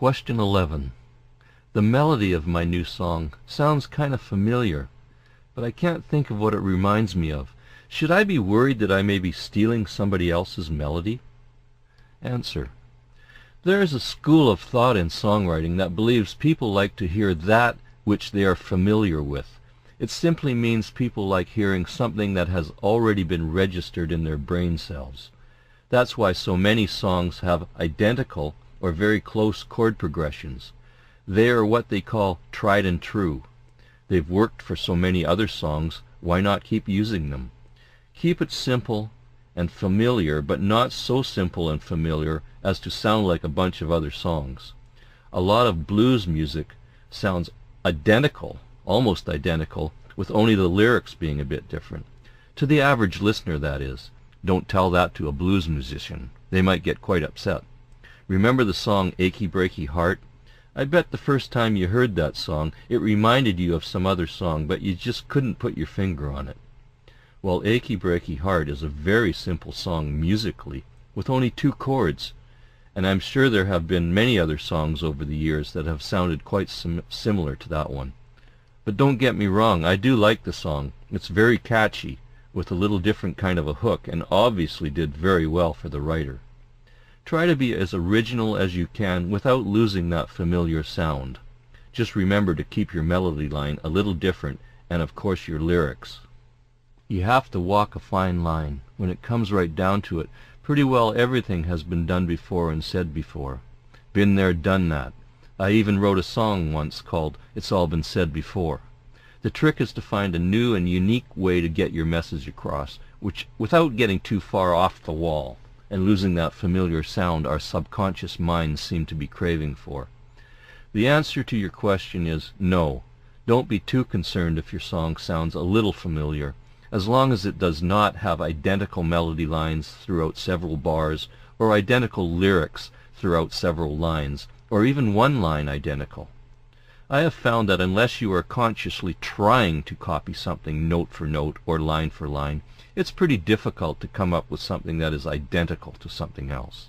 Question 11. The melody of my new song sounds kind of familiar, but I can't think of what it reminds me of. Should I be worried that I may be stealing somebody else's melody? Answer. There is a school of thought in songwriting that believes people like to hear that which they are familiar with. It simply means people like hearing something that has already been registered in their brain cells. That's why so many songs have identical or very close chord progressions. They are what they call tried and true. They've worked for so many other songs, why not keep using them? Keep it simple and familiar, but not so simple and familiar as to sound like a bunch of other songs. A lot of blues music sounds identical, almost identical, with only the lyrics being a bit different. To the average listener, that is. Don't tell that to a blues musician. They might get quite upset. Remember the song Achy Breaky Heart? I bet the first time you heard that song, it reminded you of some other song, but you just couldn't put your finger on it. Well, Achy Breaky Heart is a very simple song musically, with only 2 chords, and I'm sure there have been many other songs over the years that have sounded quite similar to that one. But don't get me wrong, I do like the song. It's very catchy, with a little different kind of a hook, and obviously did very well for the writer. Try to be as original as you can without losing that familiar sound. Just remember to keep your melody line a little different, and of course your lyrics. You have to walk a fine line. When it comes right down to it, pretty well everything has been done before and said before. Been there, done that. I even wrote a song once called It's All Been Said Before. The trick is to find a new and unique way to get your message across, without getting too far off the wall and losing that familiar sound our subconscious minds seem to be craving for. The answer to your question is no. Don't be too concerned if your song sounds a little familiar, as long as it does not have identical melody lines throughout several bars, or identical lyrics throughout several lines, or even one line identical. I have found that unless you are consciously trying to copy something note for note or line for line, it's pretty difficult to come up with something that is identical to something else.